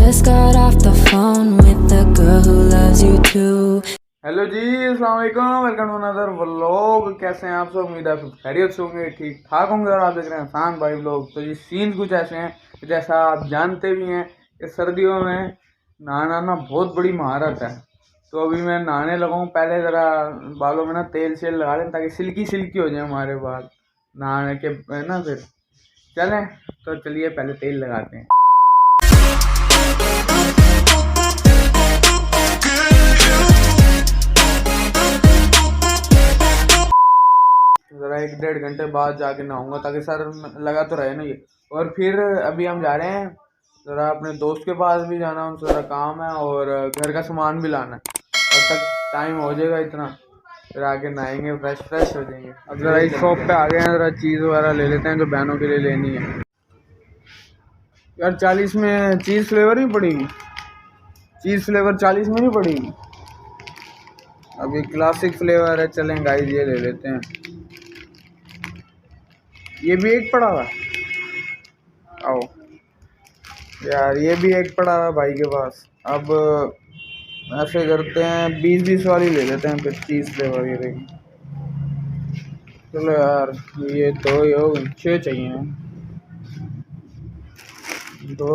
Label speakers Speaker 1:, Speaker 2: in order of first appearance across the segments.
Speaker 1: Just got off the phone with the girl who loves you too.
Speaker 2: Hello ji, अस्सलाम वालेकुम, welcome to another vlog. कैसे हैं आप सब? उम्मीद है सब खैरियत से होंगे, ठीक ठाक होंगे। और आप देख रहे हैं आसान भाई व्लॉग। तो ये सीन कुछ ऐसे हैं कि जैसा आप जानते भी हैं कि सर्दियों में नहाना ना बहुत बड़ी महारत है। तो अभी मैं नहाने लगा हूँ। पहले ज़रा बालों में ना तेल शेल लगा लें ताकि सिल्की सिल्की हो जाए हमारे बाल नहाने के, है ना। फिर चलें, तो चलिए पहले तेल लगाते हैं। ज़रा 1-1.5 घंटे बाद जाके नहाऊंगा ताकि सर लगा तो रहे ना ये। और फिर अभी हम जा रहे हैं ज़रा अपने दोस्त के पास भी जाना, उनसे ज़रा काम है और घर का सामान भी लाना है। तब तक टाइम हो जाएगा इतना, फिर आके नहाएंगे, फ्रेश हो जाएंगे। अब ज़रा इस शॉप पे आ गए हैं, ज़रा चीज़ वगैरह ले लेते हैं जो बहनों के लिए लेनी है। यार 40 में चीज़ फ्लेवर ही पड़ेगी, चीज़ फ्लेवर 40 में नहीं पड़ेगी। अभी क्लासिक फ्लेवर है, चलें गाइस ये ले लेते हैं। ये भी एक पड़ा हुआ, आओ यार ये भी एक पड़ा हुआ भाई के पास। अब ऐसे करते हैं 20-20 वाली ले लेते हैं फिर, चीज़ फ्लेवर। ये देखिए, चलो यार ये दो ये हो गई, 6 चाहिए हैं। दो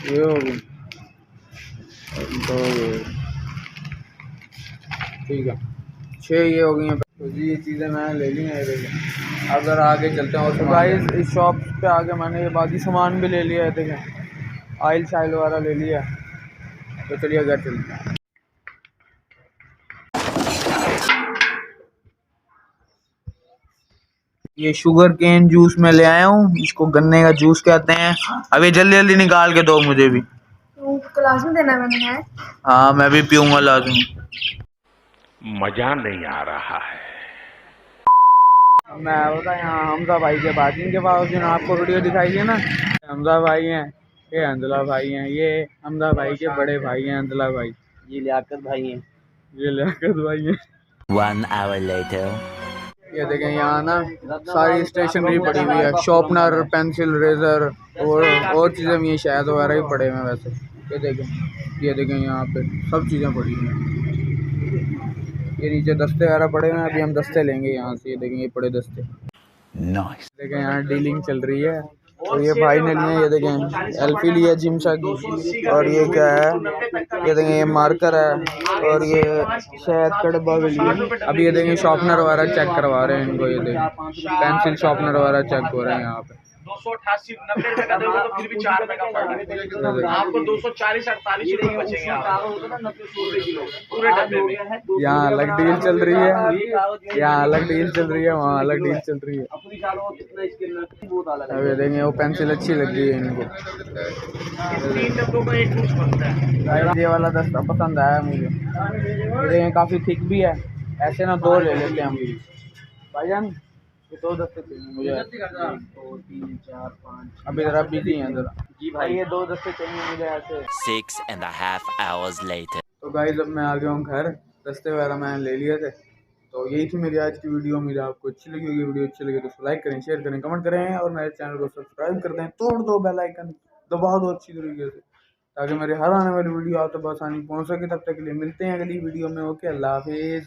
Speaker 2: ये हो गई, दो ये, ठीक है 6 ये हो गई हैं। तो जी ये चीज़ें मैंने ले ली हैं। ये देखिए, अब ज़रा आगे चलते हैं। और तो गाइस इस शॉप पे आके मैंने ये बाकी सामान भी ले लिया है। देखें ऑयल शाइल वगैरह ले लिया। तो चलिए घर चलते हैं। ये शुगर केन जूस मैं ले आया हूँ, इसको गन्ने का जूस कहते हैं। अभी जल्दी जल्दी निकाल के दो मुझे भी।
Speaker 3: तो क्लास में देना मैंने है।
Speaker 2: हाँ मैं भी पीऊँगा लाजमी।
Speaker 4: मजा नहीं आ रहा है।
Speaker 2: मैं होता यहाँ हमजा भाई के पास, इनके पास उस दिन आपको वीडियो दिखाई है ना। हमजा भाई हैं, ये अंदला भाई हैं, ये हमजा भाई के बड़े भाई हैं अंदला भाई,
Speaker 5: ये लियाकत भाई हैं,
Speaker 2: ये लियाकत भाई हैं।
Speaker 5: 1 hour later.
Speaker 2: ये देखें यहाँ ना सारी स्टेशनरी पड़ी हुई है, शॉर्पनर, पेंसिल, रेजर और चीज़ें भी हैं, शायद वगैरह ही पड़े हुए हैं वैसे। ये देखें यहाँ पे सब चीज़ें पड़ी हुई हैं। ये नीचे दस्ते वगैरह पड़े हुए हैं, अभी हम दस्ते लेंगे यहाँ से। ये देखें ये पड़े दस्ते,
Speaker 5: Nice.
Speaker 2: देखें यहाँ डीलिंग चल रही है। और ये भाई ने लिए, ये देखें एल्फी लिया जिमसा की। और ये क्या है, ये देखें ये मार्कर है। और ये शायद कड़बा भी लिया। अभी ये देखें शॉर्पनर वगैरह चेक करवा रहे हैं इनको। ये देखें पेंसिल शॉर्पनर वगैरह चेक हो रहे हैं यहाँ पे।
Speaker 4: 288-90 रुपए का दोगे तो फिर भी 4 रुपए का पड़ आपको 240-48 रुपए बचेंगे पूरे डब्बे में।
Speaker 2: यहाँ अलग डील चल रही है, यहाँ अलग डील चल रही है, वहाँ अलग डील चल रही है। अब ये देखें वो पेंसिल अच्छी लग रही है इनको।
Speaker 4: 3 डब्बों का एक जूस बनता है।
Speaker 2: ये वाला दस्ता पसंद आया मुझे, ये देखें काफ़ी थिक भी है। ऐसे ना 2 ले लेते हैं हम भाईजान, ये 2 दस्ते चाहिए मुझे। 2 3 4 5 अभी ज़रा बिजी हैं ज़रा जी भाई, ये 2 दस्ते चाहिए मुझे ऐसे।
Speaker 5: 6.5 hours later.
Speaker 2: तो गाइस अब मैं आ गया हूँ घर, दस्ते वगैरह मैंने ले लिए थे। तो यही थी मेरी आज की वीडियो। मुझे आपको अच्छी लगी होगी वीडियो, अच्छी लगी तो लाइक करें, शेयर करें, कमेंट करें और मेरे चैनल को सब्सक्राइब कर दें। तोड़ दो बेल आइकन, दबा दो अच्छी तरीके से ताकि मेरे हर आने वाली वीडियो आप तक आसानी पहुँच सके। तब तक के लिए मिलते हैं अगली वीडियो में। ओके, अल्लाह हाफिज़।